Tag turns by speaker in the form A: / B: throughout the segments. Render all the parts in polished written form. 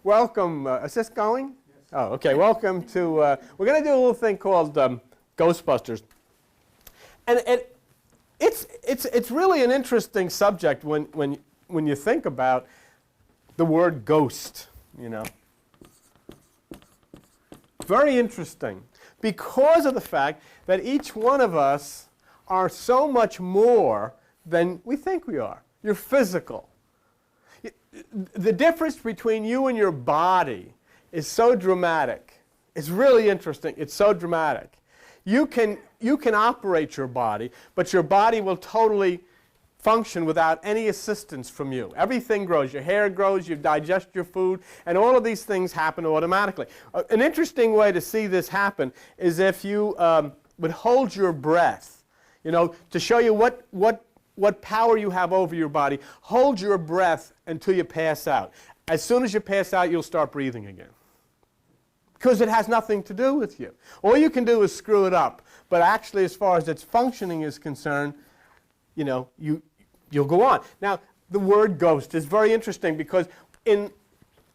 A: Welcome. Is this going? Yes. Oh, okay. Welcome to, we're going to do a little thing called Ghostbusters. And it's really an interesting subject when you think about the word ghost, you know. Very interesting because of the fact that each one of us are so much more than we think we are. You're physical. The difference between you and your body is so dramatic. It's really interesting. It's so dramatic. You can operate your body, but your body will totally function without any assistance from you. Everything grows. Your hair grows, you digest your food, and all of these things happen automatically. An interesting way to see this happen is if you would hold your breath, you know, to show you what power you have over your body. Hold your breath until you pass out. As soon as you pass out, you'll start breathing again. Because it has nothing to do with you. All you can do is screw it up. But actually, as far as its functioning is concerned, you know, you'll go on. Now, the word ghost is very interesting because in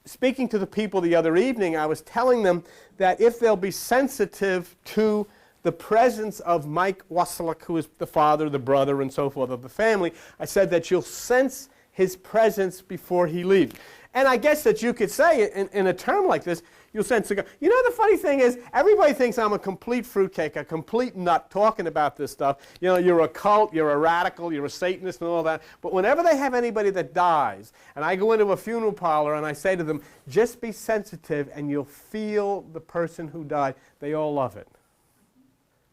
A: speaking to the people the other evening, I was telling them that if they'll be sensitive to the presence of Mike Wasilek, who is the father, the brother, and so forth of the family, I said that you'll sense his presence before he leaves. And I guess that you could say, in a term like this, you'll sense a ghost. You know, the funny thing is, everybody thinks I'm a complete fruitcake, a complete nut talking about this stuff. You know, you're a cult, you're a radical, you're a Satanist and all that. But whenever they have anybody that dies, and I go into a funeral parlor and I say to them, just be sensitive and you'll feel the person who died, they all love it.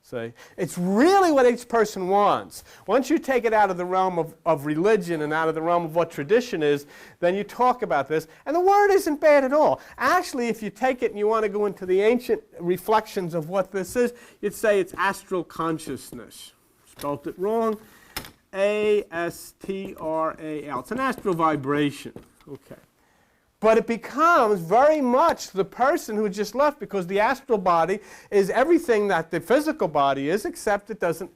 A: See? It's really what each person wants. Once you take it out of the realm of religion and out of the realm of what tradition is, then you talk about this. And the word isn't bad at all. Actually, if you take it and you want to go into the ancient reflections of what this is, you'd say it's astral consciousness. Spelled it wrong. A-S-T-R-A-L. It's an astral vibration. Okay. But it becomes very much the person who just left, because the astral body is everything that the physical body is, except it doesn't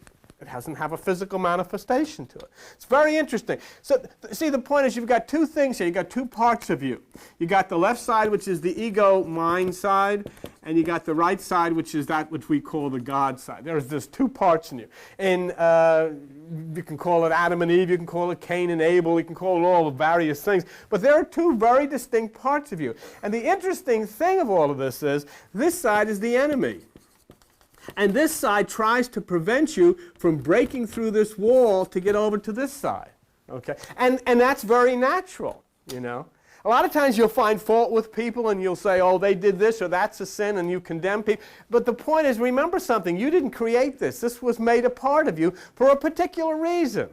A: have a physical manifestation to it. It's very interesting. So see, the point is you've got two things here. You've got two parts of you. You've got the left side, which is the ego mind side, and you got the right side, which is that which we call the God side. There's two parts in you. And you can call it Adam and Eve, you can call it Cain and Abel, you can call it all the various things. But there are two very distinct parts of you. And the interesting thing of all of this is, this side is the enemy. And this side tries to prevent you from breaking through this wall to get over to this side. Okay? And that's very natural, you know. A lot of times you'll find fault with people and you'll say, oh, they did this or that's a sin, and you condemn people. But the point is, remember something. You didn't create this. This was made a part of you for a particular reason.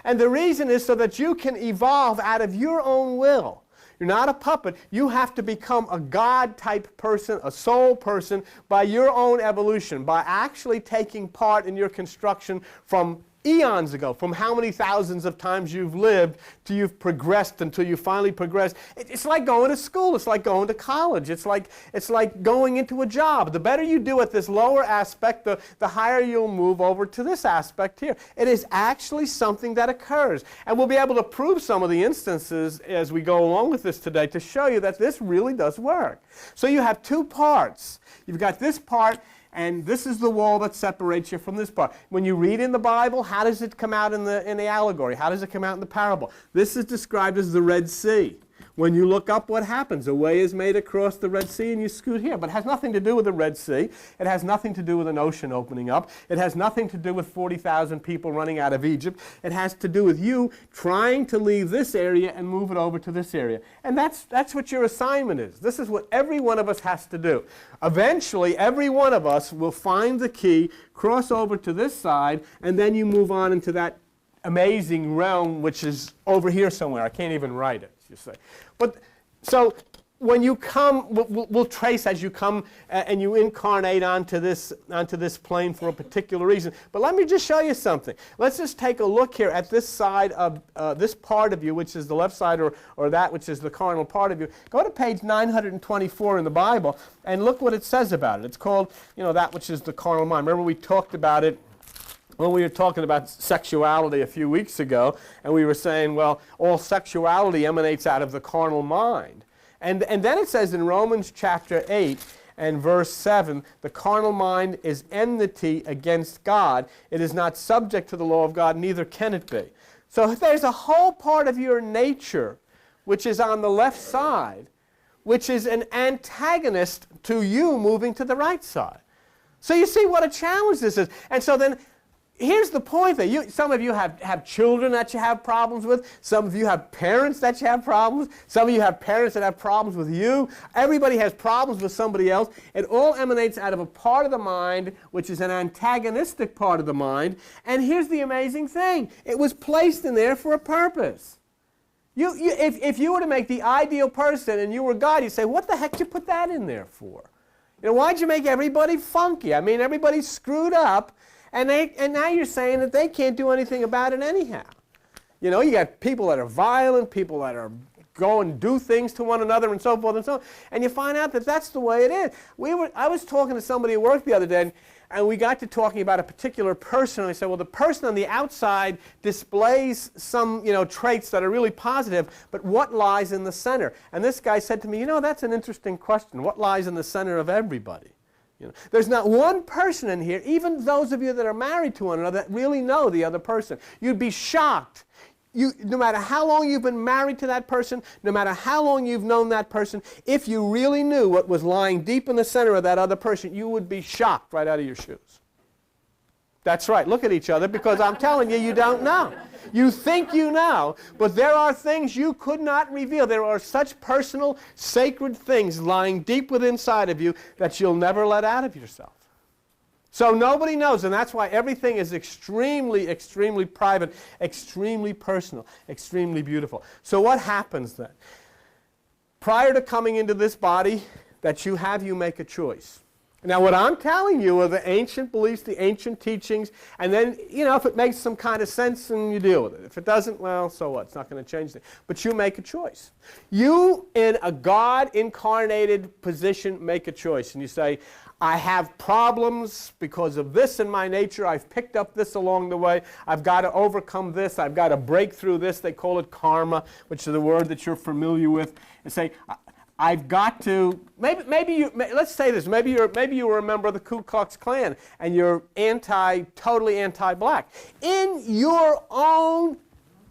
A: And the reason is so that you can evolve out of your own will. You're not a puppet. You have to become a God-type person, a soul person, by your own evolution, by actually taking part in your construction from eons ago, from how many thousands of times you've lived till you've progressed until you finally progress. It's like going to school. It's like going to college. It's like going into a job. The better you do at this lower aspect, the higher you'll move over to this aspect here. It is actually something that occurs. And we'll be able to prove some of the instances as we go along with this today to show you that this really does work. So you have two parts. You've got this part, and this is the wall that separates you from this part. When you read in the Bible, how does it come out in the allegory? How does it come out in the parable? This is described as the Red Sea. When you look up, what happens? A way is made across the Red Sea and you scoot here. But it has nothing to do with the Red Sea. It has nothing to do with an ocean opening up. It has nothing to do with 40,000 people running out of Egypt. It has to do with you trying to leave this area and move it over to this area. And that's what your assignment is. This is what every one of us has to do. Eventually, every one of us will find the key, cross over to this side, and then you move on into that amazing realm which is over here somewhere. I can't even write it. You say. But so when you come, we'll trace as you come and you incarnate onto this plane for a particular reason. But let me just show you something. Let's just take a look here at this side of this part of you, which is the left side, or that which is the carnal part of you. Go to page 924 in the Bible and look what it says about it. It's called, you know, that which is the carnal mind. Remember we talked about it when we were talking about sexuality a few weeks ago, and we were saying, well, all sexuality emanates out of the carnal mind. And then it says in Romans chapter 8 and verse 7, the carnal mind is enmity against God. It is not subject to the law of God, neither can it be. So there's a whole part of your nature which is on the left side, which is an antagonist to you moving to the right side. So you see what a challenge this is. And so then, here's the point that some of you have children that you have problems with. Some of you have parents that you have problems with. Some of you have parents that have problems with you. Everybody has problems with somebody else. It all emanates out of a part of the mind which is an antagonistic part of the mind. And here's the amazing thing. It was placed in there for a purpose. If you were to make the ideal person and you were God, you'd say, what the heck did you put that in there for? You know, why'd you make everybody funky? I mean, everybody's screwed up. And now you're saying that they can't do anything about it anyhow. You know, you got people that are violent, people that are go and do things to one another and so forth and so on. And you find out that that's the way it is. I was talking to somebody at work the other day, and we got to talking about a particular person. And I said, well, the person on the outside displays some, traits that are really positive, but what lies in the center? And this guy said to me, that's an interesting question. What lies in the center of everybody? There's not one person in here, even those of you that are married to one another, that really know the other person. You'd be shocked. No matter how long you've been married to that person, no matter how long you've known that person, if you really knew what was lying deep in the center of that other person, you would be shocked right out of your shoes. That's right. Look at each other, because I'm telling you, you don't know. You think you know, but there are things you could not reveal. There are such personal, sacred things lying deep within inside of you that you'll never let out of yourself. So nobody knows, and that's why everything is extremely, extremely private, extremely personal, extremely beautiful. So what happens then? Prior to coming into this body that you have, you make a choice. Now, what I'm telling you are the ancient beliefs, the ancient teachings, and then, if it makes some kind of sense, then you deal with it. If it doesn't, well, so what? It's not going to change things. But you make a choice. You, in a God-incarnated position, make a choice. And you say, I have problems because of this in my nature. I've picked up this along the way. I've got to overcome this. I've got to break through this. They call it karma, which is the word that you're familiar with. And say, I've got to, let's say this, maybe you were a member of the Ku Klux Klan and you're totally anti-black. In your own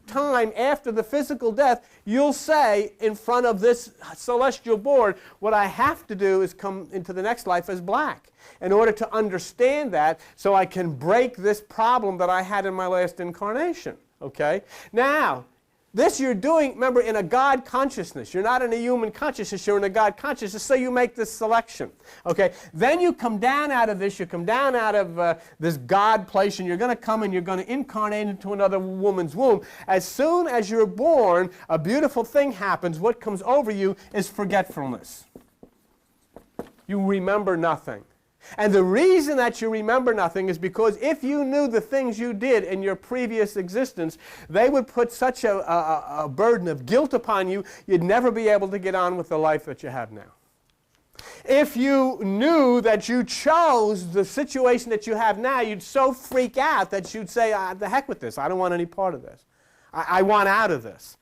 A: time after the physical death, you'll say in front of this celestial board, what I have to do is come into the next life as black in order to understand that so I can break this problem that I had in my last incarnation. Okay? Now, this you're doing, remember, in a God consciousness. You're not in a human consciousness, you're in a God consciousness, so you make this selection. Okay? Then you come down out of this, you come down out of this God place, and you're going to come and you're going to incarnate into another woman's womb. As soon as you're born, a beautiful thing happens. What comes over you is forgetfulness. You remember nothing. And the reason that you remember nothing is because if you knew the things you did in your previous existence, they would put such a burden of guilt upon you, you'd never be able to get on with the life that you have now. If you knew that you chose the situation that you have now, you'd so freak out that you'd say, the heck with this. I don't want any part of this. I want out of this.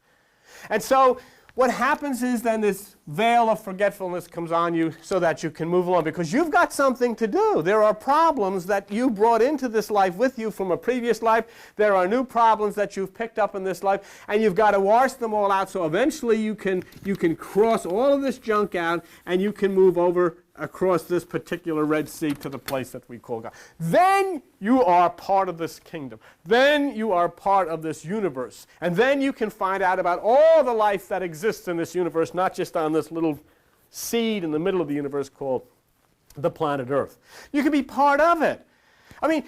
A: And so what happens is then this veil of forgetfulness comes on you so that you can move along, because you've got something to do. There are problems that you brought into this life with you from a previous life. There are new problems that you've picked up in this life, and you've got to wash them all out so eventually you can cross all of this junk out and you can move over across this particular Red Sea to the place that we call God. Then you are part of this kingdom. Then you are part of this universe. And then you can find out about all the life that exists in this universe, not just on this little seed in the middle of the universe called the planet Earth. You can be part of it. I mean,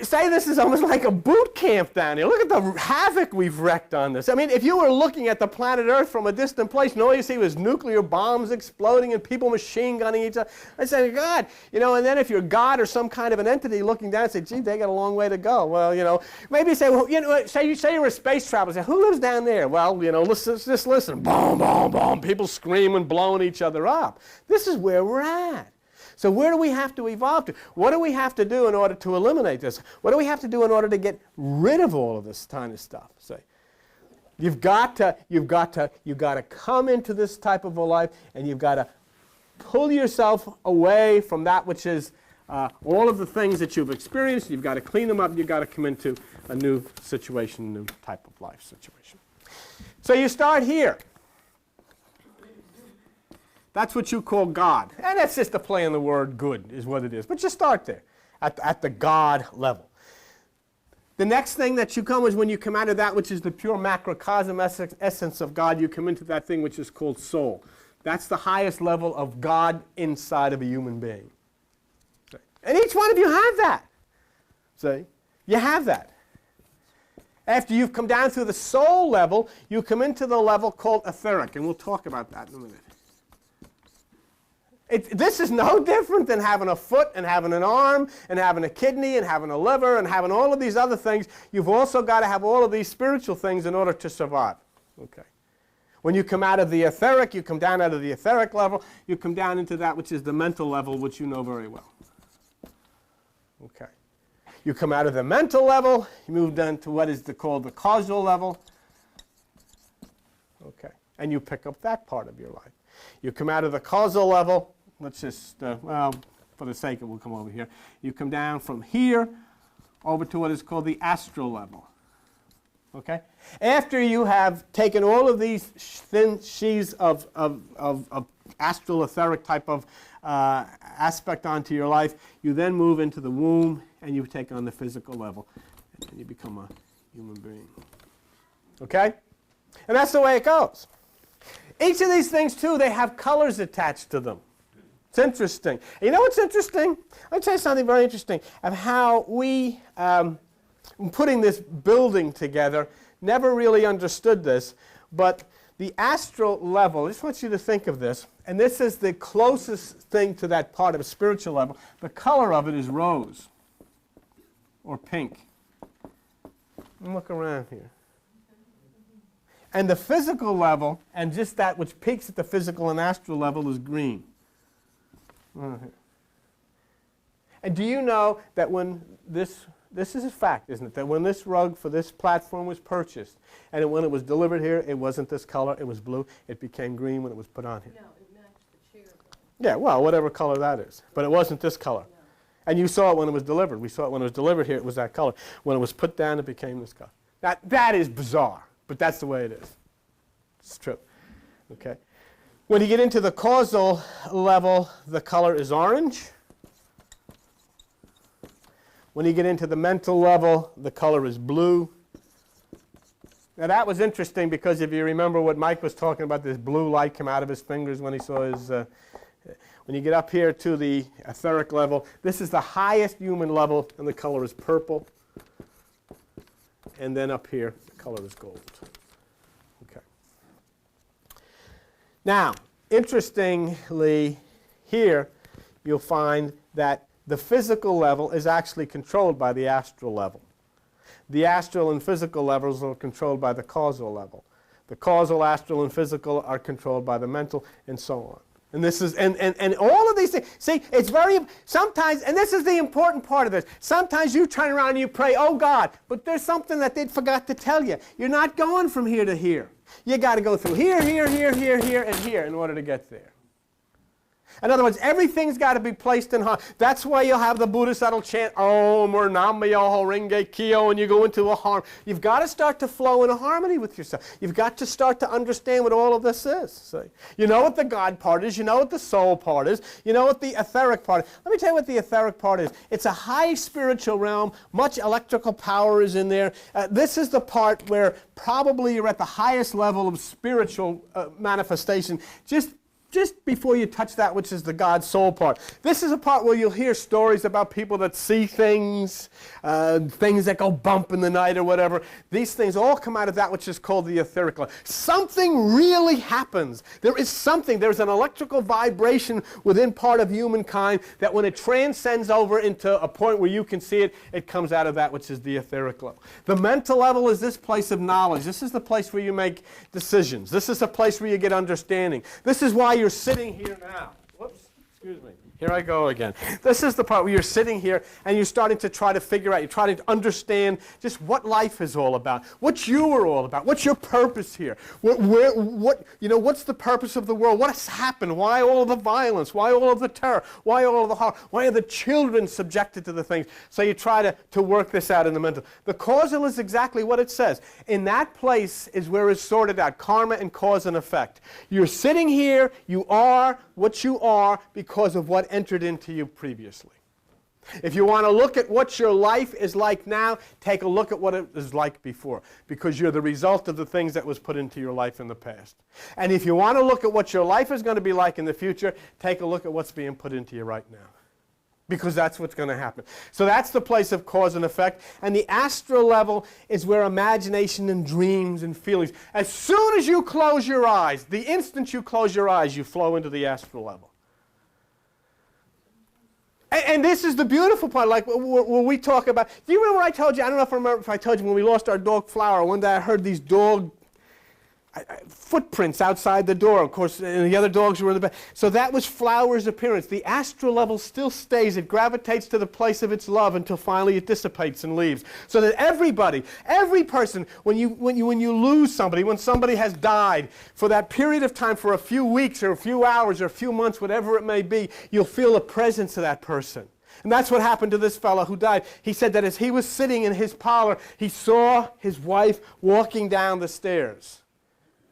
A: say this is almost like a boot camp down here. Look at the havoc we've wrecked on this. I mean, if you were looking at the planet Earth from a distant place and all you see was nuclear bombs exploding and people machine gunning each other, I'd say, God, and then if you're God or some kind of an entity looking down and say, gee, they got a long way to go. Well, maybe you say, well, say you're a space traveler. Say, who lives down there? Well, just listen. Boom, boom, boom. People screaming, blowing each other up. This is where we're at. So where do we have to evolve to? What do we have to do in order to eliminate this? What do we have to do in order to get rid of all of this kind of stuff? See? You've got to come into this type of a life, and you've got to pull yourself away from that which is all of the things that you've experienced. You've got to clean them up. You've got to come into a new situation, a new type of life situation. So you start here. That's what you call God. And that's just a play on the word good is what it is. But you start there at the God level. The next thing that you come is when you come out of that which is the pure macrocosm essence of God, you come into that thing which is called soul. That's the highest level of God inside of a human being. See? And each one of you have that. See? You have that. After you've come down through the soul level, you come into the level called etheric, and we'll talk about that in a minute. This is no different than having a foot and having an arm and having a kidney and having a liver and having all of these other things. You've also got to have all of these spiritual things in order to survive. Okay. When you come out of the etheric, you come down out of the etheric level, you come down into that which is the mental level, which you know very well. Okay. You come out of the mental level, you move down to what is called the causal level. Okay. And you pick up that part of your life. You come out of the causal level. Let's just, well, for the sake of it, we'll come over here. You come down from here over to what is called the astral level. Okay? After you have taken all of these thin sheaths of astral etheric type of aspect onto your life, you then move into the womb and you take on the physical level. And you become a human being. Okay? And that's the way it goes. Each of these things, too, they have colors attached to them. It's interesting. And you know what's interesting? I'll tell you something very interesting of how we, putting this building together, never really understood this, but the astral level, I just want you to think of this, and this is the closest thing to that part of a spiritual level. The color of it is rose or pink. Look around here. And the physical level, and just that which peaks at the physical and astral level, is green. And do you know that when this is a fact, isn't it, that when this rug for this platform was purchased, and when it was delivered here, it wasn't this color, it was blue, it became green when it was put on here.
B: No, it matched the chair.
A: Yeah, well, whatever color that is. But it wasn't this color.
B: No.
A: And you saw it when it was delivered. We saw it when it was delivered here, it was that color. When it was put down, it became this color. That is bizarre, but that's the way it is. It's true. Okay. When you get into the causal level, the color is orange. When you get into the mental level, the color is blue. Now that was interesting because if you remember what Mike was talking about, this blue light come out of his fingers when he saw his... when you get up here to the etheric level, this is the highest human level, and the color is purple. And then up here, the color is gold. Okay. Now, interestingly, here you'll find that the physical level is actually controlled by the astral level. The astral and physical levels are controlled by the causal level. The causal, astral, and physical are controlled by the mental, and so on. And this is, and all of these things, see, it's very, sometimes, and this is the important part of this, sometimes you turn around and you pray, oh God, but there's something that they forgot to tell you. You're not going from here to here. You got to go through here, here, here, here, here, and here in order to get there. In other words, everything's got to be placed in harmony. That's why you'll have the Buddhists that'll chant Om or Nam Myoho Renge Kyo, and you go into a harmony. You've got to start to flow in a harmony with yourself. You've got to start to understand what all of this is. See? You know what the God part is. You know what the soul part is. You know what the etheric part is. Let me tell you what the etheric part is. It's a high spiritual realm. Much electrical power is in there. This is the part where probably you're at the highest level of spiritual manifestation. Just before you touch that which is the God soul part. This is a part where you'll hear stories about people that see things, things that go bump in the night or whatever. These things all come out of that which is called the etheric level. Something really happens. There is something. There's an electrical vibration within part of humankind that when it transcends over into a point where you can see it, it comes out of that which is the etheric level. The mental level is this place of knowledge. This is the place where you make decisions. This is the place where you get understanding. This is why you're sitting here now. Whoops, excuse me. Here I go again. This is the part where you're sitting here and you're starting to try to figure out, you're trying to understand just what life is all about, what you are all about, what's your purpose here, what's the purpose of the world, what has happened, why all of the violence, why all of the terror, why all of the horror, why are the children subjected to the things? So you try to work this out in the mental. The causal is exactly what it says. In that place is where it's sorted out, karma and cause and effect. You're sitting here, you are what you are because of what entered into you previously. If you want to look at what your life is like now, take a look at what it was like before, because you're the result of the things that was put into your life in the past. And if you want to look at what your life is going to be like in the future, take a look at what's being put into you right now, because that's what's going to happen. So that's the place of cause and effect. And the astral level is where imagination and dreams and feelings, as soon as you close your eyes, the instant you close your eyes, you flow into the astral level. And this is the beautiful part, like when we talk about, do you remember what I told you? I don't know if I told you when we lost our dog Flower, one day I heard these dog footprints outside the door. Of course, and the other dogs were in the back. So that was Flower's appearance. The astral level still stays. It gravitates to the place of its love until finally it dissipates and leaves. So that everybody, every person, when you lose somebody, when somebody has died, for that period of time, for a few weeks or a few hours or a few months, whatever it may be, you'll feel the presence of that person. And that's what happened to this fellow who died. He said that as he was sitting in his parlor, he saw his wife walking down the stairs,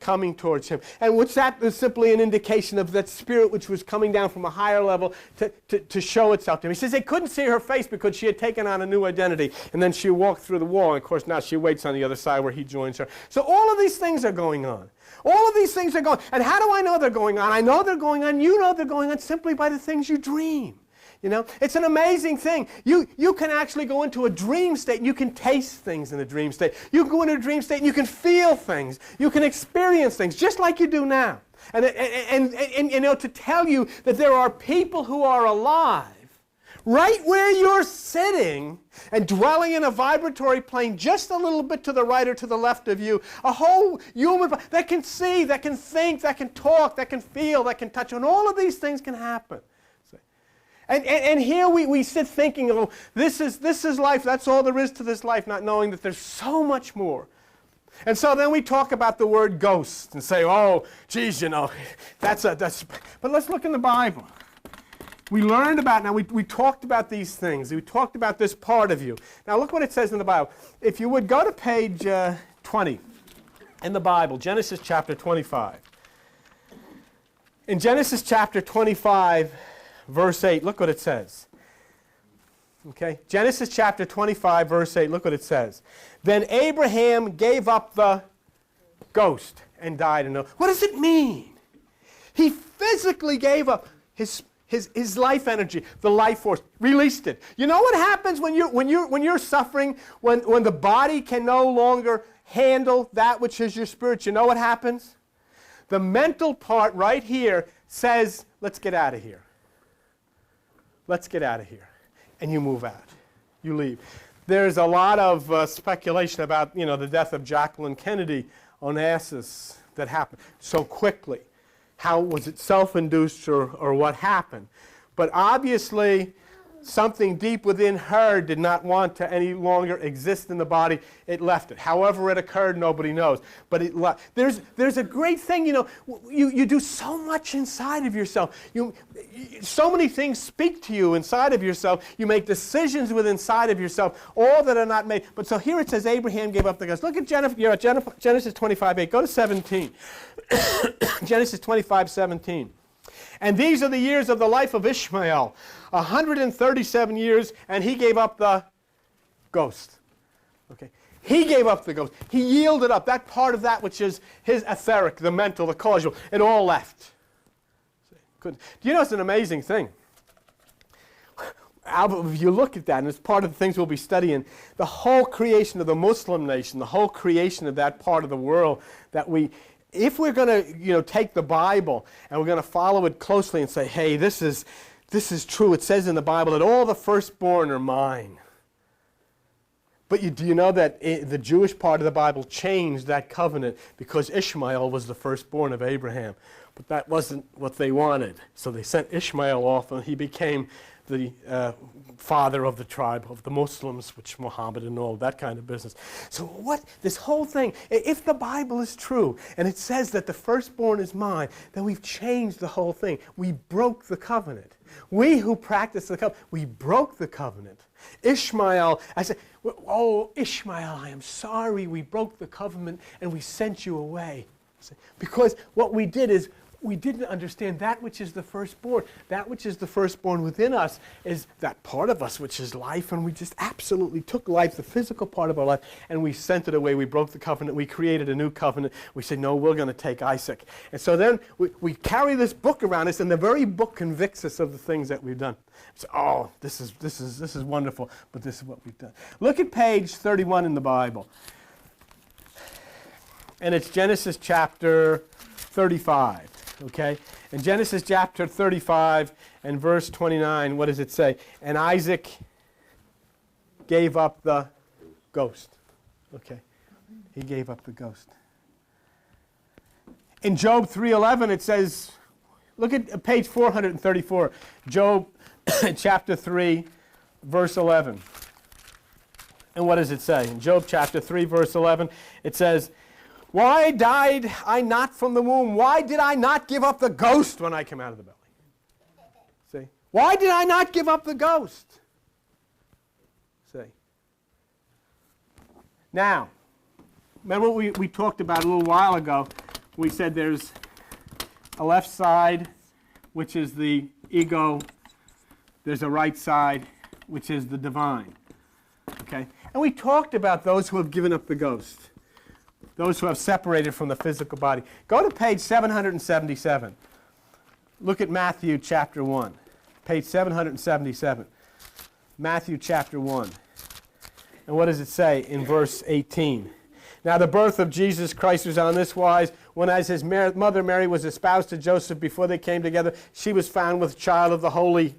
A: coming towards him. And what's that is simply an indication of that spirit which was coming down from a higher level to show itself to him. He says they couldn't see her face because she had taken on a new identity, and then she walked through the wall, and of course now she waits on the other side where he joins her. So all of these things are going on. All of these things are going on. And how do I know they're going on? I know they're going on. You know they're going on simply by the things you dream. You know, it's an amazing thing. You can actually go into a dream state and you can taste things in a dream state. You can go into a dream state and you can feel things. You can experience things just like you do now. And you know, to tell you that there are people who are alive right where you're sitting and dwelling in a vibratory plane just a little bit to the right or to the left of you, a whole human that can see, that can think, that can talk, that can feel, that can touch, and all of these things can happen. And here we sit thinking, oh, this is life, that's all there is to this life, not knowing that there's so much more. And so then we talk about the word ghost and say, oh, geez, you know, that's but let's look in the Bible. We learned about, now we talked about these things. We talked about this part of you. Now look what it says in the Bible. If you would go to page 20 in the Bible, Genesis chapter 25. In Genesis chapter 25, verse 8, look what it says. Okay, Genesis chapter 25, verse 8, look what it says. Then Abraham gave up the ghost and died. What does it mean? He physically gave up his life energy, the life force, released it. You know what happens when you're suffering, when the body can no longer handle that which is your spirit? You know what happens? The mental part right here says, let's get out of here. Let's get out of here. And you move out. You leave. There's a lot of speculation about, you know, the death of Jacqueline Kennedy Onassis that happened so quickly. How was it self-induced or what happened? But obviously, something deep within her did not want to any longer exist in the body. It left it. However it occurred, nobody knows. But it left. There's a great thing, you know, you do so much inside of yourself. So many things speak to you inside of yourself. You make decisions within inside of yourself, all that are not made. But so here it says Abraham gave up the ghost. Look at Genesis 25:8. Go to 17. Genesis 25:17. And these are the years of the life of Ishmael, 137 years, and he gave up the ghost. Okay, he gave up the ghost. He yielded up that part of that which is his etheric, the mental, the causal. It all left. Do you know it's an amazing thing? If you look at that, and it's part of the things we'll be studying, the whole creation of the Muslim nation, the whole creation of that part of the world that if we're going to, you know, take the Bible and we're going to follow it closely and say, hey, this is true. It says in the Bible that all the firstborn are mine. But do you know that the Jewish part of the Bible changed that covenant because Ishmael was the firstborn of Abraham. But that wasn't what they wanted. So they sent Ishmael off, and he became the father of the tribe of the Muslims, which Muhammad and all that kind of business. So what, this whole thing, if the Bible is true, and it says that the firstborn is mine, then we've changed the whole thing. We broke the covenant. We who practice the covenant, we broke the covenant. Ishmael, I said, oh, Ishmael, I am sorry we broke the covenant and we sent you away. Because what we did is we didn't understand that which is the firstborn. That which is the firstborn within us is that part of us which is life, and we just absolutely took life, the physical part of our life, and we sent it away. We broke the covenant. We created a new covenant. We said, no, we're going to take Isaac. And so then we carry this book around us, and the very book convicts us of the things that we've done. So, oh, this is wonderful, but this is what we've done. Look at page 31 in the Bible. And it's Genesis chapter 35. Okay? In Genesis chapter 35 and verse 29, what does it say? And Isaac gave up the ghost. Okay. He gave up the ghost. In Job 3:11 it says, look at page 434, Job chapter 3 verse 11. And what does it say? In Job chapter 3 verse 11 it says, why died I not from the womb? Why did I not give up the ghost when I came out of the belly? See? Why did I not give up the ghost? See? Now, remember what we talked about a little while ago? We said there's a left side, which is the ego. There's a right side, which is the divine. Okay? And we talked about those who have given up the ghost. Those who have separated from the physical body. Go to page 777. Look at Matthew chapter 1. Page 777. Matthew chapter 1. And what does it say in verse 18? Now the birth of Jesus Christ was on this wise, when as his mother Mary was espoused to Joseph before they came together, she was found with child of the Holy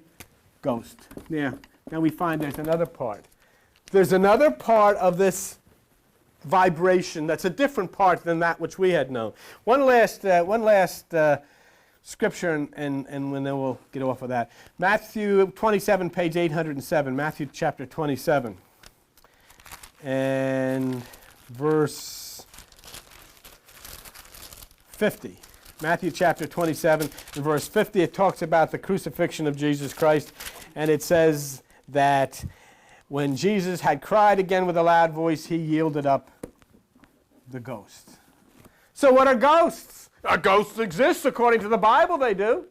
A: Ghost. Yeah. Now we find there's another part. There's another part of this vibration that's a different part than that which we had known. One last scripture, and then we'll get off of that. Matthew 27, page 807. Matthew chapter 27. And verse 50. Matthew chapter 27 and verse 50, it talks about the crucifixion of Jesus Christ, and it says that when Jesus had cried again with a loud voice, he yielded up the ghost. So what are ghosts? Ghosts exist according to the Bible, they do.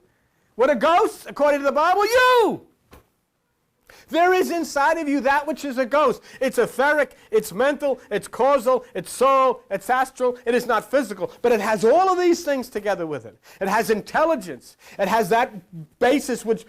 A: What are ghosts according to the Bible? You! There is inside of you that which is a ghost. It's etheric, it's mental, it's causal, it's soul, it's astral. It is not physical, but it has all of these things together with it. It has intelligence. It has that basis which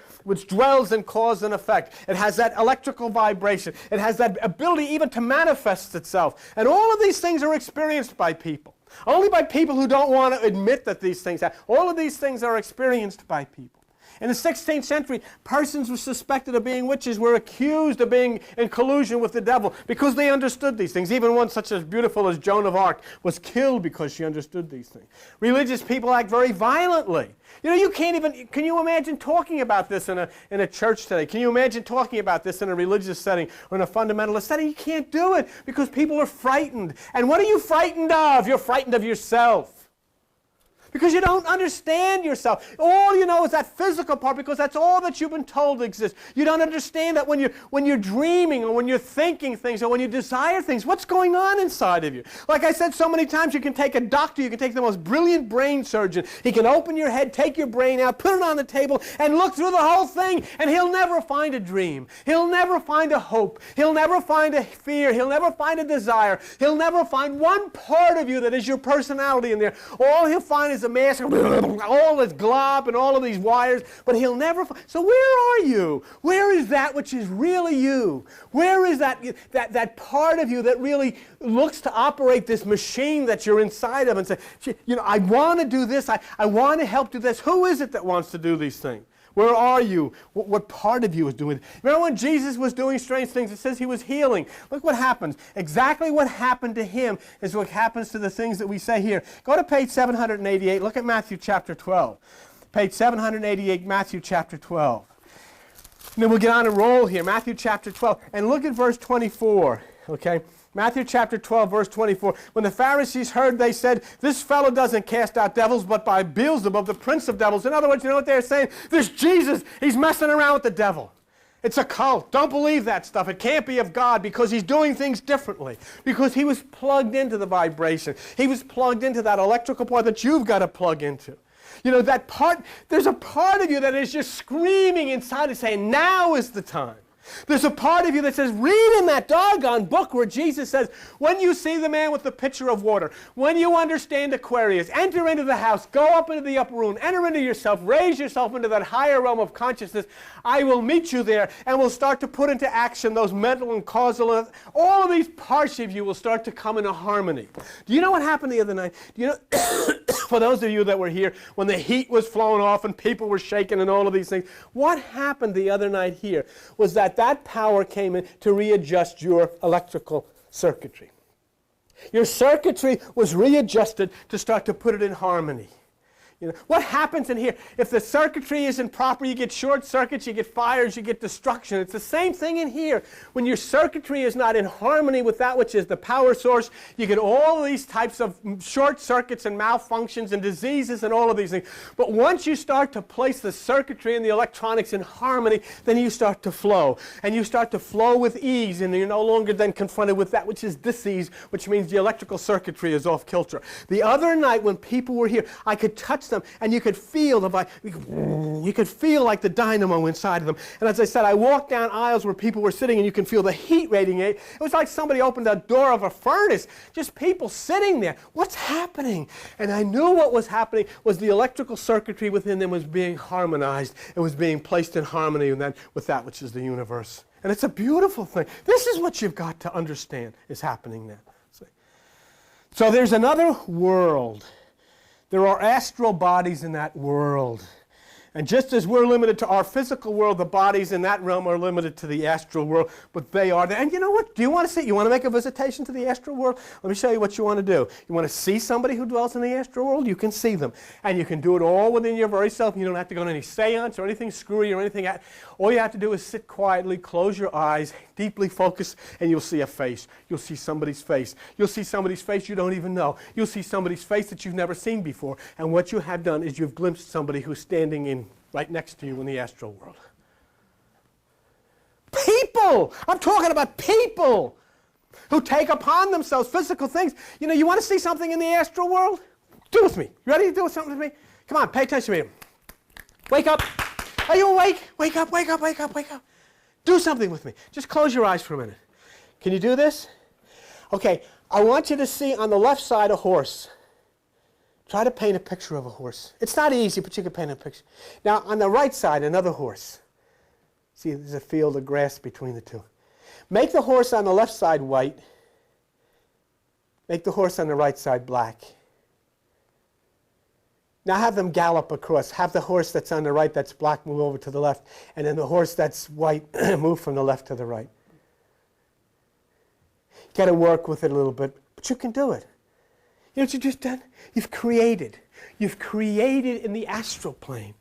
A: dwells in cause and effect. It has that electrical vibration. It has that ability even to manifest itself. And all of these things are experienced by people. Only by people who don't want to admit that these things happen. All of these things are experienced by people. In the 16th century, persons who suspected of being witches were accused of being in collusion with the devil because they understood these things. Even one such as beautiful as Joan of Arc was killed because she understood these things. Religious people act very violently. You know, you can't even, can you imagine talking about this in a church today? Can you imagine talking about this in a religious setting or in a fundamentalist setting? You can't do it because people are frightened. And what are you frightened of? You're frightened of yourself. Because you don't understand yourself. All you know is that physical part because that's all that you've been told exists. You don't understand that when you're dreaming or when you're thinking things or when you desire things, what's going on inside of you? Like I said so many times, you can take a doctor, you can take the most brilliant brain surgeon. He can open your head, take your brain out, put it on the table, and look through the whole thing, and he'll never find a dream. He'll never find a hope. He'll never find a fear. He'll never find a desire. He'll never find one part of you that is your personality in there. All he'll find is a mass, all this glob and all of these wires, but he'll never find. So where are you? Where is that which is really you? Where is that part of you that really looks to operate this machine that you're inside of and say, you know, I want to do this, I want to help do this. Who is it that wants to do these things? Where are you? What part of you is doing it? Remember when Jesus was doing strange things? It says he was healing. Look what happens. Exactly what happened to him is what happens to the things that we say here. Go to page 788. Look at Matthew chapter 12. Page 788, Matthew chapter 12. And then we'll get on a roll here. Matthew chapter 12. And look at verse 24. Okay? Matthew chapter 12, verse 24. When the Pharisees heard, they said, this fellow doesn't cast out devils, but by Beelzebub, the prince of devils. In other words, you know what they're saying? This Jesus, he's messing around with the devil. It's a cult. Don't believe that stuff. It can't be of God because he's doing things differently. Because he was plugged into the vibration. He was plugged into that electrical part that you've got to plug into. You know, that part, there's a part of you that is just screaming inside and saying, now is the time. There's a part of you that says, read in that doggone book where Jesus says, when you see the man with the pitcher of water, when you understand Aquarius, enter into the house, go up into the upper room, enter into yourself, raise yourself into that higher realm of consciousness. I will meet you there, and we'll start to put into action those mental and causal, all of these parts of you will start to come into harmony. Do you know what happened the other night? Do you know, for those of you that were here, when the heat was flowing off and people were shaking and all of these things, what happened the other night here was that power came in to readjust your electrical circuitry. Your circuitry was readjusted to start to put it in harmony. You know, what happens in here? If the circuitry isn't proper, you get short circuits, you get fires, you get destruction. It's the same thing in here. When your circuitry is not in harmony with that which is the power source, you get all these types of short circuits and malfunctions and diseases and all of these things. But once you start to place the circuitry and the electronics in harmony, then you start to flow. And you start to flow with ease, and you're no longer then confronted with that which is disease, which means the electrical circuitry is off kilter. The other night when people were here, I could touch them, and you could feel you could feel like the dynamo inside of them. And as I said, I walked down aisles where people were sitting, and you can feel the heat radiate. It was like somebody opened a door of a furnace, just people sitting there. What's happening? And I knew what was happening was the electrical circuitry within them was being harmonized. It was being placed in harmony with that which is the universe. And it's a beautiful thing. This is what you've got to understand is happening now. So there's another world. There are astral bodies in that world. And just as we're limited to our physical world, the bodies in that realm are limited to the astral world, but they are there. And you know what? Do you want to see? You want to make a visitation to the astral world? Let me show you what you want to do. You want to see somebody who dwells in the astral world? You can see them. And you can do it all within your very self. You don't have to go to any seance or anything screwy or anything. All you have to do is sit quietly, close your eyes, deeply focus, and you'll see a face. You'll see somebody's face. You'll see somebody's face you don't even know. You'll see somebody's face that you've never seen before. And what you have done is you've glimpsed somebody who's standing in right next to you in the astral world. People! I'm talking about people who take upon themselves physical things. You know, you want to see something in the astral world? Do it with me. You ready to do something with me? Come on, pay attention to me. Wake up. Are you awake? Wake up, wake up, wake up, wake up. Do something with me. Just close your eyes for a minute. Can you do this? Okay, I want you to see on the left side a horse. Try to paint a picture of a horse. It's not easy, but you can paint a picture. Now, on the right side, another horse. See, there's a field of grass between the two. Make the horse on the left side white. Make the horse on the right side black. Now have them gallop across. Have the horse that's on the right, that's black, move over to the left. And then the horse that's white, move from the left to the right. You've got to work with it a little bit, but you can do it. You know what you've just done? You've created. You've created in the astral plane.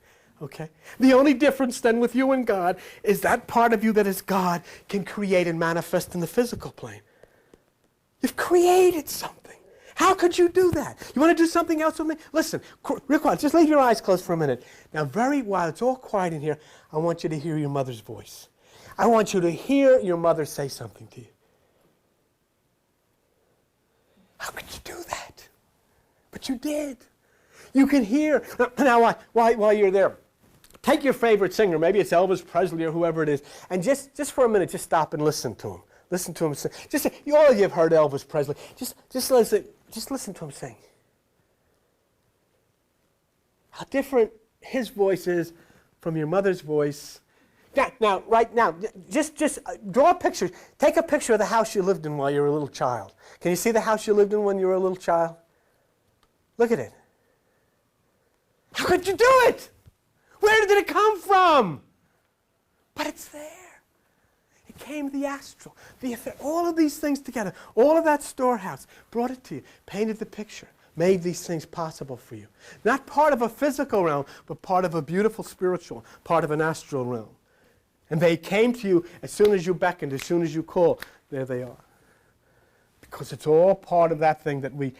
A: Okay? The only difference then with you and God is that part of you that is God can create and manifest in the physical plane. You've created something. How could you do that? You want to do something else with me? Listen, real quiet. Just leave your eyes closed for a minute. Now, while it's all quiet in here, I want you to hear your mother's voice. I want you to hear your mother say something to you. How could you do that? But you did. You can hear. Now, while you're there, take your favorite singer. Maybe it's Elvis Presley or whoever it is. And just for a minute, just stop and listen to him. Listen to him sing. All of you have heard Elvis Presley. Just listen to him sing. How different his voice is from your mother's voice. Now, right now, just draw a picture. Take a picture of the house you lived in while you were a little child. Can you see the house you lived in when you were a little child? Look at it. How could you do it? Where did it come from? But it's there. It came the astral, the ether, all of these things together, all of that storehouse, brought it to you, painted the picture, made these things possible for you. Not part of a physical realm, but part of a beautiful spiritual, part of an astral realm. And they came to you as soon as you beckoned, as soon as you called. There they are. Because it's all part of that thing that we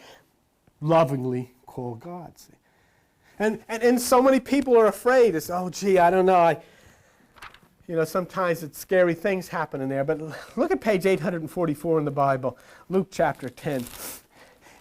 A: lovingly call God. See? And so many people are afraid. It's, oh, gee, I don't know. Sometimes it's scary things happen in there. But look at page 844 in the Bible, Luke chapter 10.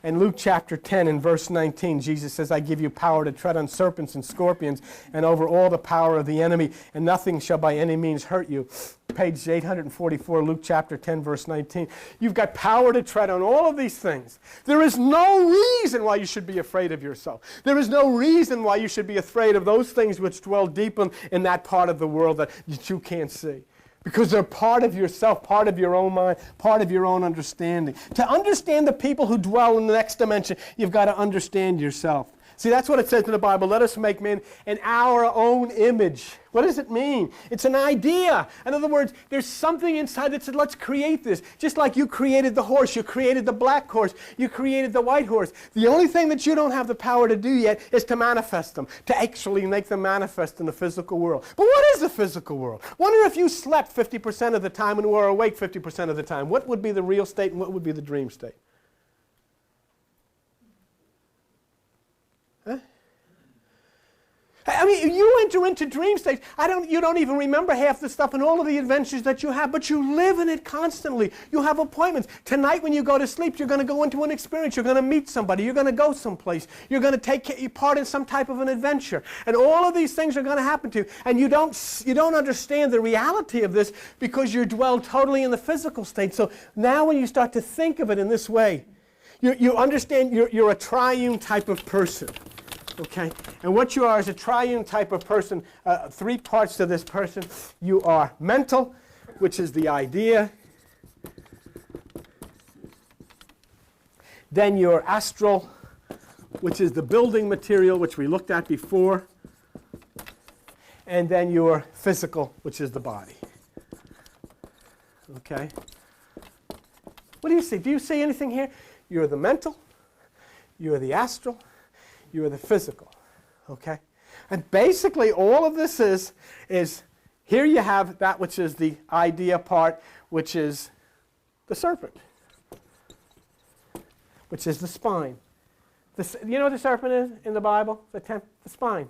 A: In Luke chapter 10 and verse 19, Jesus says, I give you power to tread on serpents and scorpions and over all the power of the enemy, and nothing shall by any means hurt you. Page 844, Luke chapter 10, verse 19. You've got power to tread on all of these things. There is no reason why you should be afraid of yourself. There is no reason why you should be afraid of those things which dwell deep in that part of the world that you can't see. Because they're part of yourself, part of your own mind, part of your own understanding. To understand the people who dwell in the next dimension, you've got to understand yourself. See, that's what it says in the Bible. Let us make man in our own image. What does it mean? It's an idea. In other words, there's something inside that said, let's create this. Just like you created the horse, you created the black horse, you created the white horse. The only thing that you don't have the power to do yet is to manifest them, to actually make them manifest in the physical world. But what is the physical world? Wonder if you slept 50% of the time and were awake 50% of the time. What would be the real state and what would be the dream state? I mean, you enter into dream states. You don't even remember half the stuff and all of the adventures that you have, but you live in it constantly. You have appointments. Tonight when you go to sleep, you're going to go into an experience. You're going to meet somebody. You're going to go someplace. You're going to take part in some type of an adventure. And all of these things are going to happen to you. And you don't understand the reality of this because you dwell totally in the physical state. So now when you start to think of it in this way, you understand you're a triune type of person. Okay, and what you are is a triune type of person. Three parts to this person. You are mental, which is the idea. Then you're astral, which is the building material, which we looked at before. And then you're physical, which is the body. Okay. What do you see? Do you see anything here? You're the mental, you're the astral, you are the physical, okay? And basically all of this is here you have that which is the idea part, which is the serpent, which is the spine. You know what the serpent is in the Bible? The spine.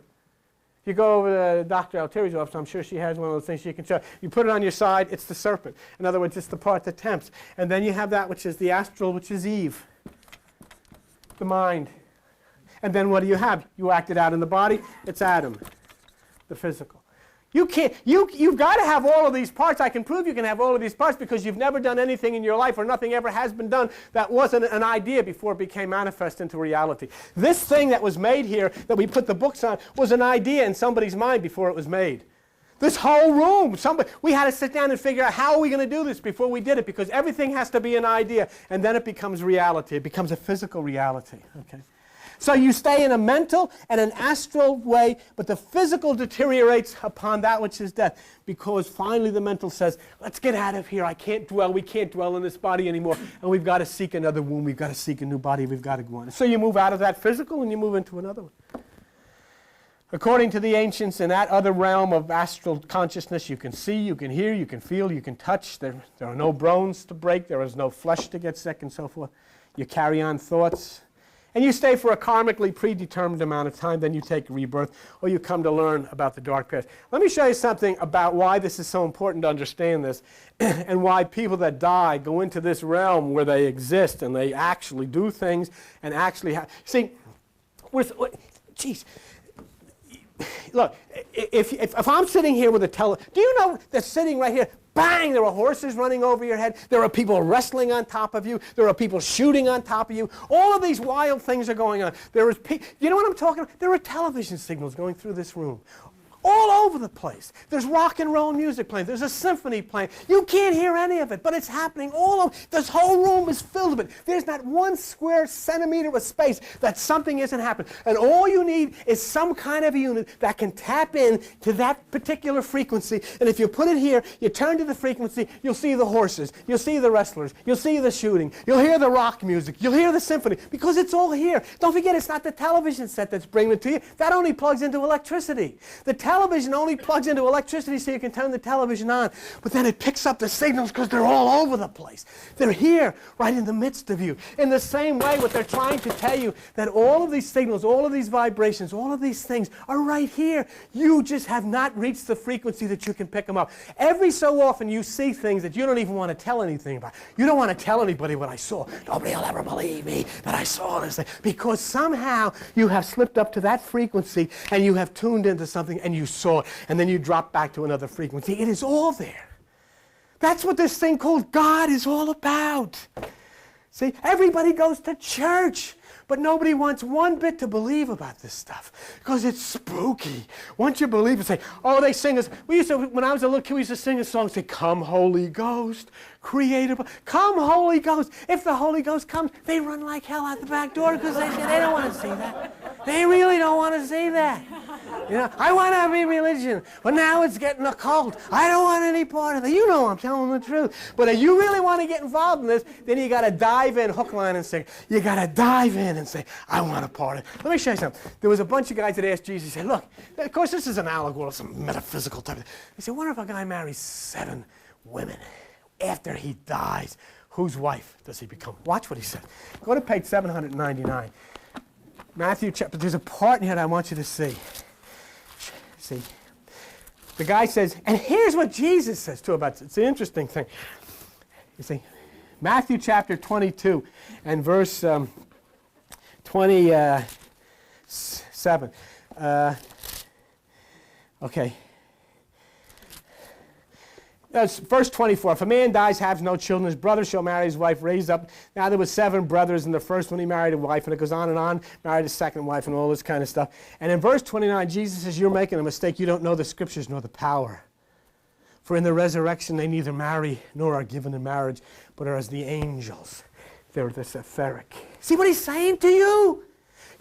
A: If you go over to Dr. Alteri's office, I'm sure she has one of those things she can show. You put it on your side, it's the serpent. In other words, it's the part that tempts. And then you have that which is the astral, which is Eve, the mind. And then what do you have? You act it out in the body. It's Adam, the physical. You've got to have all of these parts. I can prove you can have all of these parts because you've never done anything in your life or nothing ever has been done that wasn't an idea before it became manifest into reality. This thing that was made here that we put the books on was an idea in somebody's mind before it was made. This whole room, we had to sit down and figure out how are we going to do this before we did it because everything has to be an idea and then it becomes reality. It becomes a physical reality. Okay. So you stay in a mental and an astral way, but the physical deteriorates upon that which is death because finally the mental says, let's get out of here. We can't dwell in this body anymore. And we've got to seek another womb. We've got to seek a new body. We've got to go on. So you move out of that physical and you move into another one. According to the ancients, in that other realm of astral consciousness, you can see, you can hear, you can feel, you can touch. There are no bones to break. There is no flesh to get sick and so forth. You carry on thoughts. And you stay for a karmically predetermined amount of time, then you take rebirth, or you come to learn about the dark past. Let me show you something about why this is so important to understand this, and why people that die go into this realm where they exist and they actually do things and actually have. See, geez. Look, if I'm sitting here with a do you know that sitting right here, bang, there are horses running over your head, there are people wrestling on top of you, there are people shooting on top of you, all of these wild things are going on. You know what I'm talking about? There are television signals going through this room. All all over the place. There's rock and roll music playing. There's a symphony playing. You can't hear any of it, but it's happening all over. This whole room is filled with it. There's not one square centimeter of space that something isn't happening. And all you need is some kind of a unit that can tap in to that particular frequency. And if you put it here, you turn to the frequency, you'll see the horses, you'll see the wrestlers, you'll see the shooting, you'll hear the rock music, you'll hear the symphony, because it's all here. Don't forget, it's not the television set that's bringing it to you. That only plugs into electricity. The television only plugs into electricity so you can turn the television on. But then it picks up the signals because they're all over the place. They're here, right in the midst of you. In the same way, what they're trying to tell you, that all of these signals, all of these vibrations, all of these things are right here. You just have not reached the frequency that you can pick them up. Every so often you see things that you don't even want to tell anything about. You don't want to tell anybody what I saw. Nobody will ever believe me that I saw this thing. Because somehow you have slipped up to that frequency and you have tuned into something and you saw it. And then you drop back to another frequency. It is all there. That's what this thing called God is all about. See, everybody goes to church, but nobody wants one bit to believe about this stuff because it's spooky. Once you believe it, say, oh, they sing us. When I was a little kid, we used to sing a song, say, come Holy Ghost, creator, come Holy Ghost. If the Holy Ghost comes, they run like hell out the back door because they say they don't want to see that. They really don't want to see that. You know, I want to be religion, but now it's getting a cult. I don't want any part of it. You know I'm telling the truth. But if you really want to get involved in this, then you got to dive in, hook, line, and sinker. You got to dive in and say, I want a part of it. Let me show you something. There was a bunch of guys that asked Jesus, he said, look, of course this is an allegory, some metaphysical type of thing. He said, what if a guy marries 7 women? After he dies, whose wife does he become? Watch what he said. Go to page 799. Matthew chapter, there's a part in here that I want you to see. See, the guy says, and here's what Jesus says too about it. It's an interesting thing. You see, Matthew chapter 22 and verse 27. Okay. That's verse 24. If a man dies, has no children, his brother shall marry his wife, raised up. Now there were 7 brothers, and the first one he married a wife, and it goes on, married a second wife, and all this kind of stuff. And in verse 29, Jesus says, you're making a mistake. You don't know the scriptures nor the power. For in the resurrection they neither marry nor are given in marriage, but are as the angels. They're the etheric. See what he's saying to you?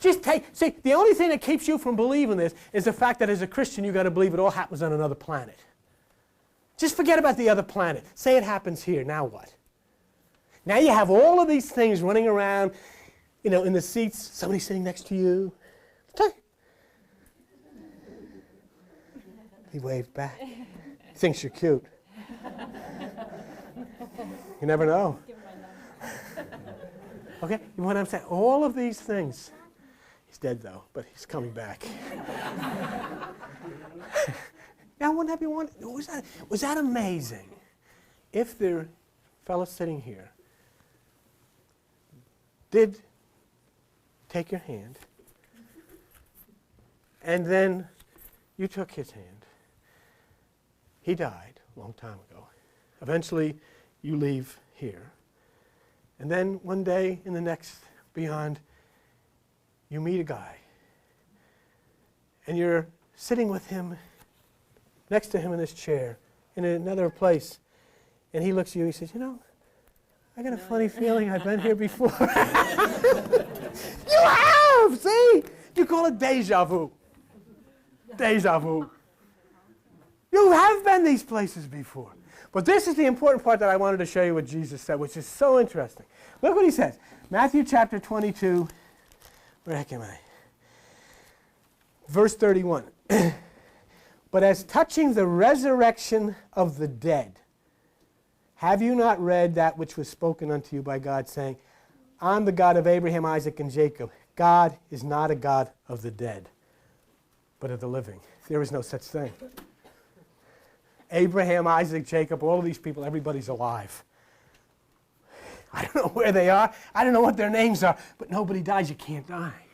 A: See, the only thing that keeps you from believing this is the fact that as a Christian you've got to believe it all happens on another planet. Just forget about the other planet. Say it happens here. Now what? Now you have all of these things running around, you know, in the seats. Somebody sitting next to you. He waved back. He thinks you're cute. You never know. Okay? You know what I'm saying? All of these things. He's dead, though, but he's coming back. Now, wouldn't that be wonderful? Was that amazing? If the fellow sitting here did take your hand, and then you took his hand. He died a long time ago. Eventually, you leave here. And then one day in the next beyond, you meet a guy. And you're sitting with him, next to him in this chair, in another place. And he looks at you, he says, you know, I got a funny feeling I've been here before. You have, see? You call it deja vu. Deja vu. You have been these places before. But this is the important part that I wanted to show you what Jesus said, which is so interesting. Look what he says. Matthew chapter 22. Where the heck am I? Verse 31. But as touching the resurrection of the dead, have you not read that which was spoken unto you by God, saying, I'm the God of Abraham, Isaac, and Jacob. God is not a God of the dead, but of the living. There is no such thing. Abraham, Isaac, Jacob, all of these people, everybody's alive. I don't know where they are. I don't know what their names are, but nobody dies. You can't die.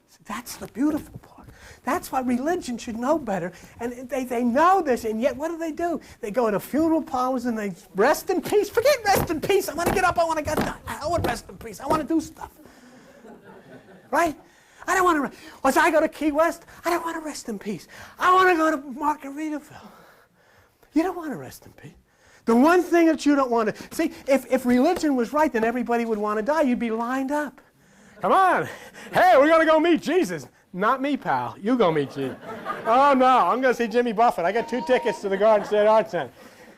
A: So that's the beautiful part. That's why religion should know better. And they know this, and yet what do? They go to funeral parlors and they rest in peace. Forget rest in peace. I want to get up. I want to get done. I want rest in peace. I want to do stuff. Right? I don't want to, once I go to Key West, I don't want to rest in peace. I want to go to Margaritaville. You don't want to rest in peace. The one thing that you don't want to, see, if religion was right, then everybody would want to die. You'd be lined up. Come on. Hey, we're going to go meet Jesus. Not me, pal. You go meet Jesus. Oh, no, I'm going to see Jimmy Buffett. I got 2 tickets to the Garden State Arts Center.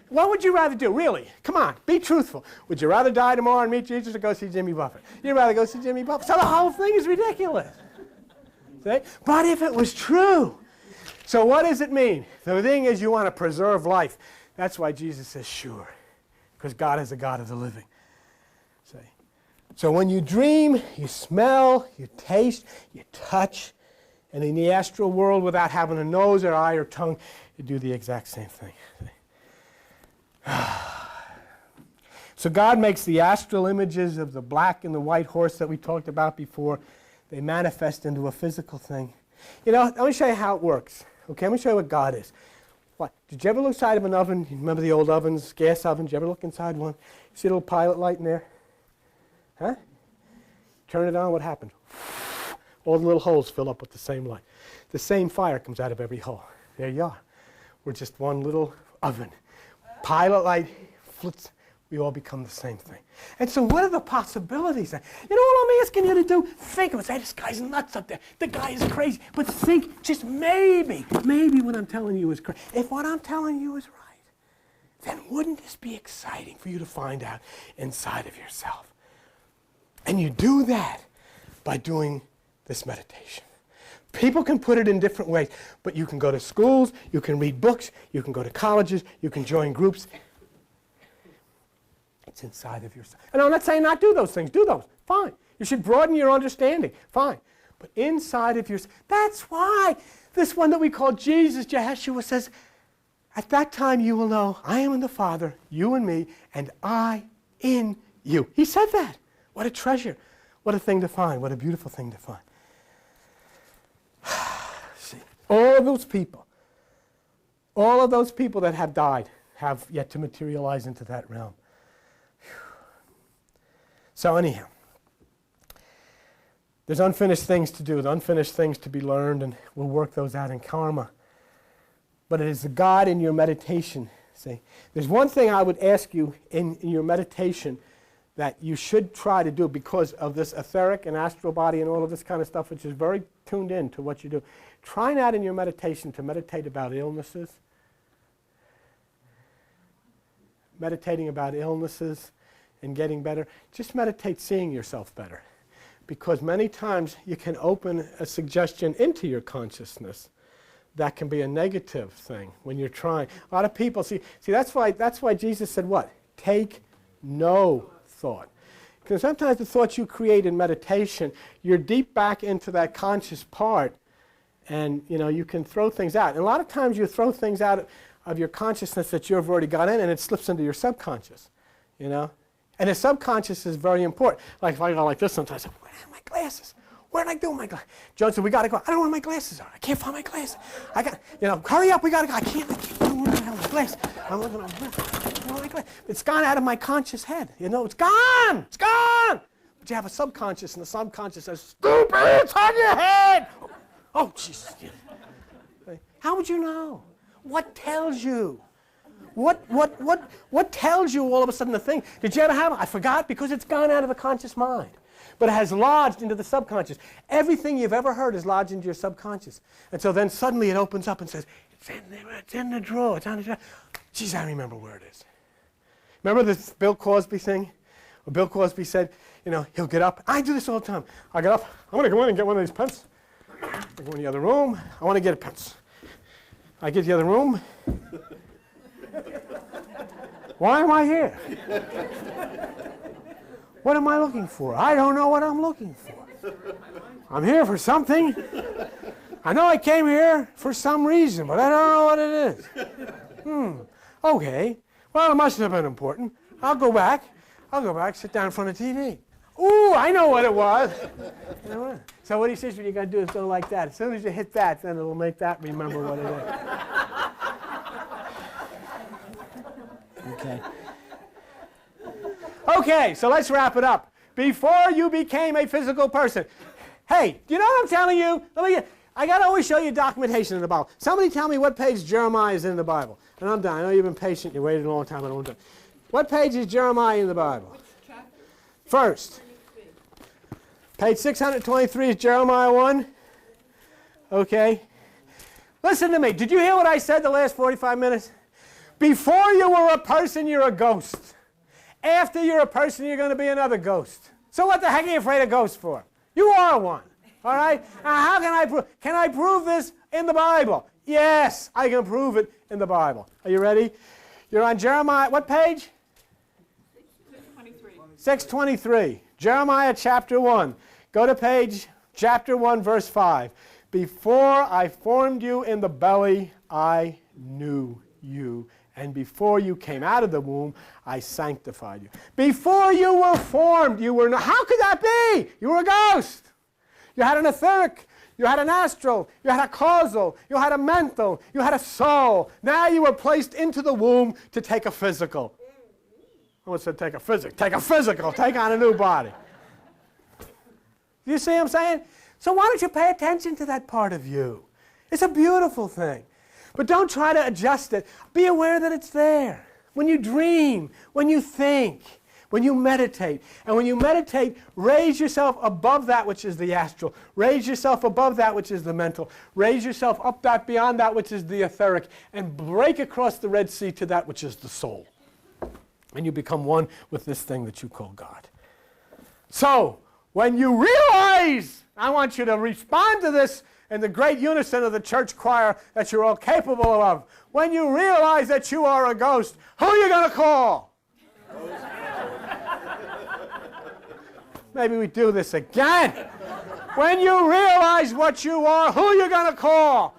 A: What would you rather do, really? Come on, be truthful. Would you rather die tomorrow and meet Jesus or go see Jimmy Buffett? You'd rather go see Jimmy Buffett. So the whole thing is ridiculous. See? But if it was true, so what does it mean? The thing is you want to preserve life. That's why Jesus says, sure, because God is a God of the living. See? So when you dream, you smell, you taste, you touch, and in the astral world, without having a nose or eye or tongue, you do the exact same thing. See? So God makes the astral images of the black and the white horse that we talked about before. They manifest into a physical thing. You know, let me show you how it works. Okay, let me show you what God is. What? Did you ever look inside of an oven? You remember the old ovens, gas ovens? Did you ever look inside one? You see a little pilot light in there? Huh? Turn it on, what happens? All the little holes fill up with the same light. The same fire comes out of every hole. There you are. We're just one little oven. Pilot light, flits, we all become the same thing. And so what are the possibilities? You know what I'm asking you to do? Think of it. Say, this guy's nuts up there. The guy is crazy. But think, just maybe what I'm telling you is crazy. If what I'm telling you is right, then wouldn't this be exciting for you to find out inside of yourself? And you do that by doing this meditation. People can put it in different ways, but you can go to schools, you can read books, you can go to colleges, you can join groups. It's inside of yourself. And I'm not saying not do those things. Do those. Fine. You should broaden your understanding. Fine. But inside of yourself, that's why this one that we call Jesus, Yeshua, says, at that time you will know I am in the Father, you in me, and I in you. He said that. What a treasure. What a thing to find. What a beautiful thing to find. See, all of those people that have died have yet to materialize into that realm. So anyhow, there's unfinished things to do, unfinished things to be learned, and we'll work those out in karma. But it is the God in your meditation. See, there's one thing I would ask you in your meditation that you should try to do because of this etheric and astral body and all of this kind of stuff, which is very tuned in to what you do. Try not in your meditation to meditate about illnesses. Meditating about illnesses and getting better. Just meditate seeing yourself better. Because many times you can open a suggestion into your consciousness that can be a negative thing when you're trying. A lot of people, see that's why Jesus said what? Take no thought. Because sometimes the thoughts you create in meditation, you're deep back into that conscious part, and you can throw things out. And a lot of times you throw things out of your consciousness that you've already got in, and it slips into your subconscious. And the subconscious is very important. Like if I go like this sometimes, I say, where are my glasses? Where did I do my glasses? John said, we got to go. I don't know where my glasses are. I can't find my glasses. I got, hurry up, we got to go. I can't find my glasses. I'm looking at my glasses. It's gone out of my conscious head. It's gone. It's gone. But you have a subconscious, and the subconscious says, stupid, it's on your head. Oh, Jesus. How would you know? What tells you? What tells you all of a sudden the thing? Did you ever have it? I forgot because it's gone out of the conscious mind. But it has lodged into the subconscious. Everything you've ever heard is lodged into your subconscious. And so then suddenly it opens up and says, it's in there, it's in the drawer, it's on the drawer. Geez, I remember where it is. Remember this Bill Cosby thing? Where Bill Cosby said, he'll get up. I do this all the time. I get up, I'm going to go in and get one of these pens. I go in the other room, I want to get a pens. I get to the other room. Why am I here? What am I looking for? I don't know what I'm looking for. I'm here for something. I know I came here for some reason, but I don't know what it is. Okay. Well, it must have been important. I'll go back, sit down in front of the TV. Ooh, I know what it was. So what he says, what you got to do is go like that. As soon as you hit that, then it'll make that remember what it is. Okay. Okay, so let's wrap it up. Before you became a physical person, Hey, do you know what I'm telling you? I got to always show you documentation in the Bible. Somebody tell me what page Jeremiah is in the Bible. And I'm done. I know you've been patient. You waited a long time. I don't want to. What page is Jeremiah in the Bible? First. Page 623 is Jeremiah 1. Okay. Listen to me. Did you hear what I said the last 45 minutes? Before you were a person, you're a ghost. After you're a person, you're going to be another ghost. So what the heck are you afraid of ghosts for? You are one. All right? Now, how can I prove? Can I prove this in the Bible? Yes, I can prove it in the Bible. Are you ready? You're on Jeremiah. What page?
B: 623.
A: 623. Jeremiah chapter 1. Go to page chapter 1, verse 5. Before I formed you in the belly, I knew you. And before you came out of the womb, I sanctified you. Before you were formed, you were not. How could that be? You were a ghost. You had an etheric. You had an astral. You had a causal. You had a mental. You had a soul. Now you were placed into the womb to take a physical. I almost said take a physical. Take a physical. Take on a new body. You see what I'm saying? So why don't you pay attention to that part of you? It's a beautiful thing. But don't try to adjust it. Be aware that it's there. When you dream, when you think, when you meditate. And when you meditate, raise yourself above that which is the astral. Raise yourself above that which is the mental. Raise yourself up that beyond that which is the etheric. And break across the Red Sea to that which is the soul. And you become one with this thing that you call God. So, when you realize, I want you to respond to this in the great unison of the church choir that you're all capable of. When you realize that you are a ghost, who are you going to call? Maybe we do this again. When you realize what you are, who are you going to call?